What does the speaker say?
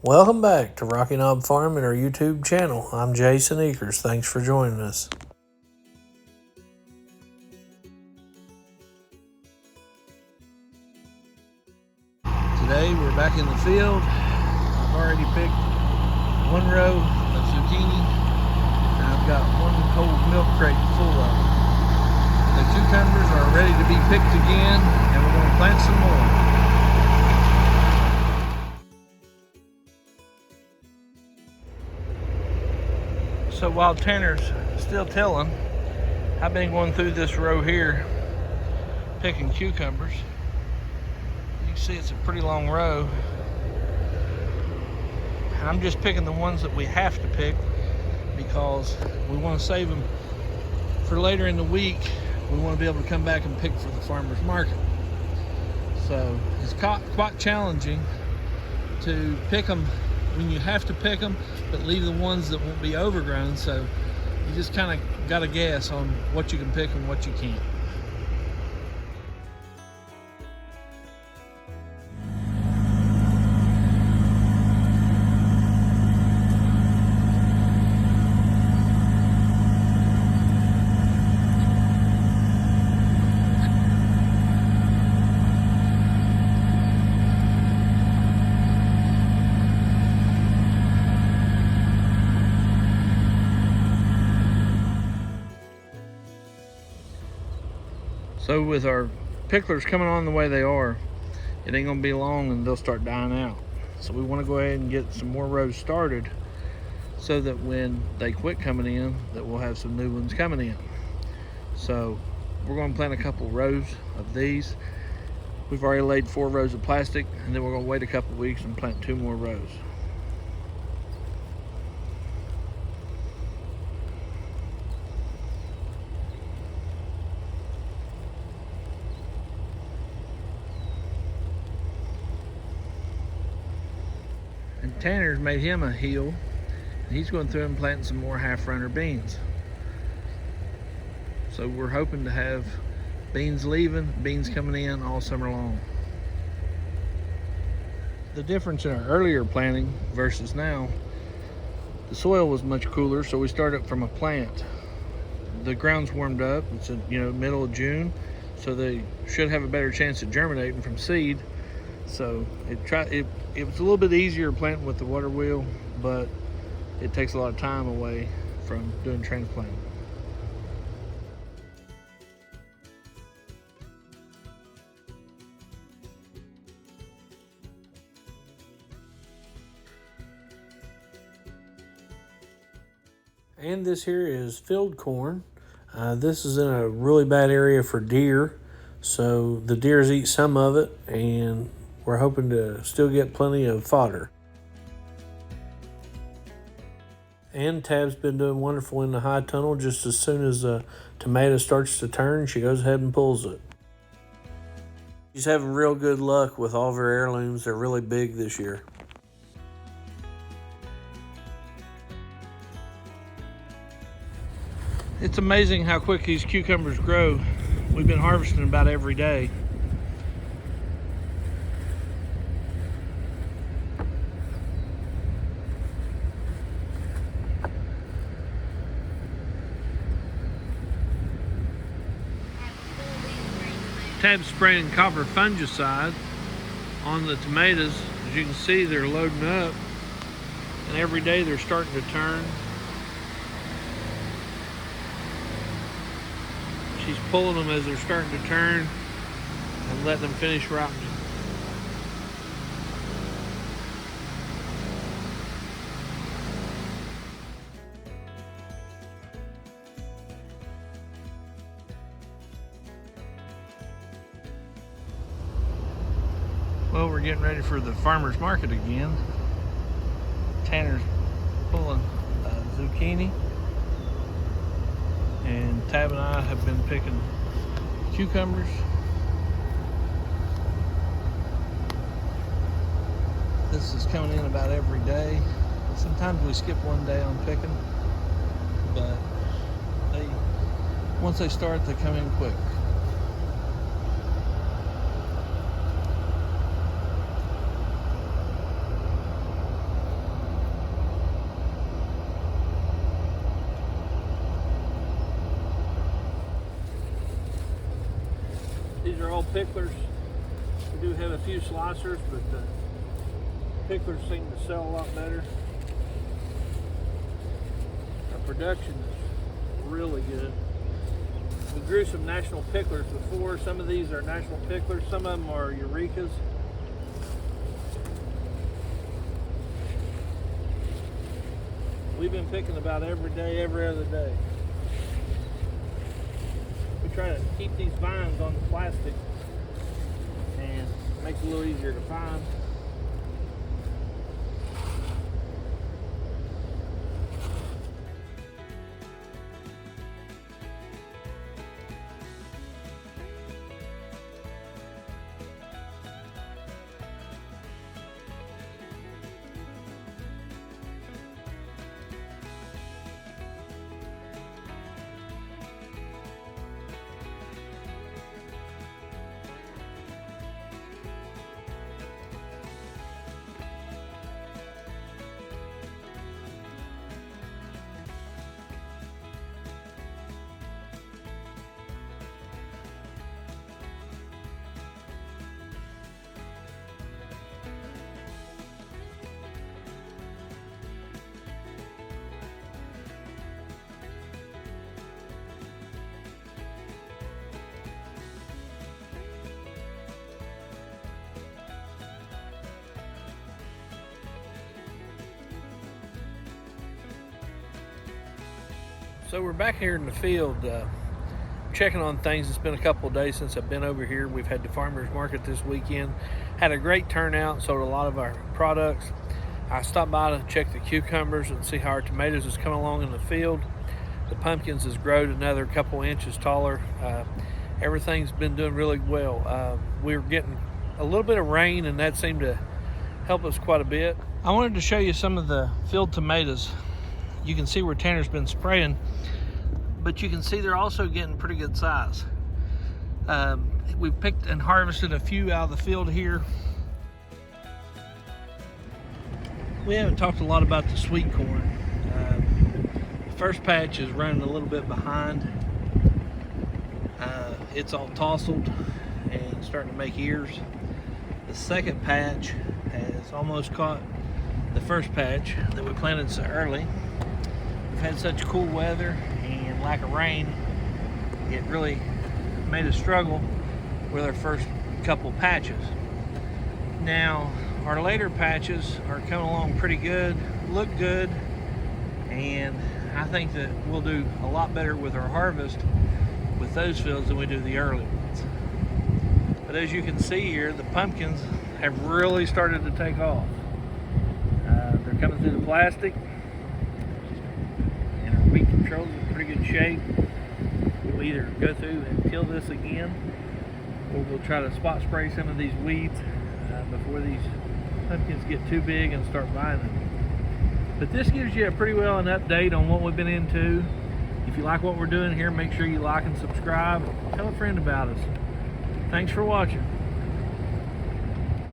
Welcome back to Rocky Knob Farm and our YouTube channel. I'm Jason Eakers. Thanks for joining us. Today we're back in the field. I've already picked one row of zucchini and I've got one cold milk crate full of them. The cucumbers are ready to be picked again and we're going to plant some more. So while Tanner's still tilling, I've been going through this row here picking cucumbers. You can see it's a pretty long row. And I'm just picking the ones that we have to pick because we want to save them for later in the week. We want to be able to come back and pick for the farmer's market. So it's quite challenging to pick them when you have to pick them, but leave the ones that won't be overgrown. So you just kind of got to guess on what you can pick and what you can't. So with our picklers coming on the way they are, it ain't gonna be long and they'll start dying out. So we wanna go ahead and get some more rows started so that when they quit coming in, that we'll have some new ones coming in. So we're gonna plant a couple rows of these. We've already laid 4 rows of plastic, and then we're gonna wait a couple weeks and plant 2 more rows. And Tanner's made him a hill. He's going through and planting some more half-runner beans. So we're hoping to have beans leaving, beans coming in all summer long. The difference in our earlier planting versus now, the soil was much cooler, so we started from a plant. The ground's warmed up. It's middle of June, so they should have a better chance of germinating from seed. So it was a little bit easier planting with the water wheel, but it takes a lot of time away from doing transplanting. And this here is field corn. This is in a really bad area for deer, so the deers eat some of it, and we're hoping to still get plenty of fodder. And Tab's been doing wonderful in the high tunnel. Just as soon as a tomato starts to turn, she goes ahead and pulls it. She's having real good luck with all of her heirlooms. They're really big this year. It's amazing how quick these cucumbers grow. We've been harvesting about every day. Tab's spraying copper fungicide on the tomatoes. As you can see, they're loading up, and every day they're starting to turn. She's pulling them as they're starting to turn and letting them finish ripening. Well, we're getting ready for the farmer's market again. Tanner's pulling zucchini, and Tab and I have been picking cucumbers. This is coming in about every day. Sometimes we skip one day on picking, but once they start, they come in quick. are all picklers. We do have a few slicers, but the picklers seem to sell a lot better. Our production is really good. We grew some national picklers before. Some of these are national picklers, some of them are Eurekas. We've been picking about every day, every other day. We try to keep these vines on the plastic, and it makes it a little easier to find. So we're back here in the field checking on things. It's been a couple of days since I've been over here. We've had the farmers market this weekend. Had a great turnout, sold a lot of our products. I stopped by to check the cucumbers and see how our tomatoes is coming along in the field. The pumpkins has grown another couple inches taller. Everything's been doing really well. We were getting a little bit of rain, and that seemed to help us quite a bit. I wanted to show you some of the field tomatoes. You can see where Tanner's been spraying, but you can see they're also getting pretty good size. We've picked and harvested a few out of the field here. We haven't talked a lot about the sweet corn. The first patch is running a little bit behind. It's all tousled and starting to make ears. The second patch has almost caught the first patch that we planted so early. We've had such cool weather and lack of rain, it really made us struggle with our first couple patches. Now, our later patches are coming along pretty good, look good, and I think that we'll do a lot better with our harvest with those fields than we do the early ones. But as you can see here, the pumpkins have really started to take off. They're coming through the plastic, and our weed control's in pretty good shape. We'll either go through and till this again, or we'll try to spot spray some of these weeds before these pumpkins get too big and start vining. But this gives you a pretty well an update on what we've been into. If you like what we're doing here, make sure you like and subscribe. Tell a friend about us. Thanks for watching.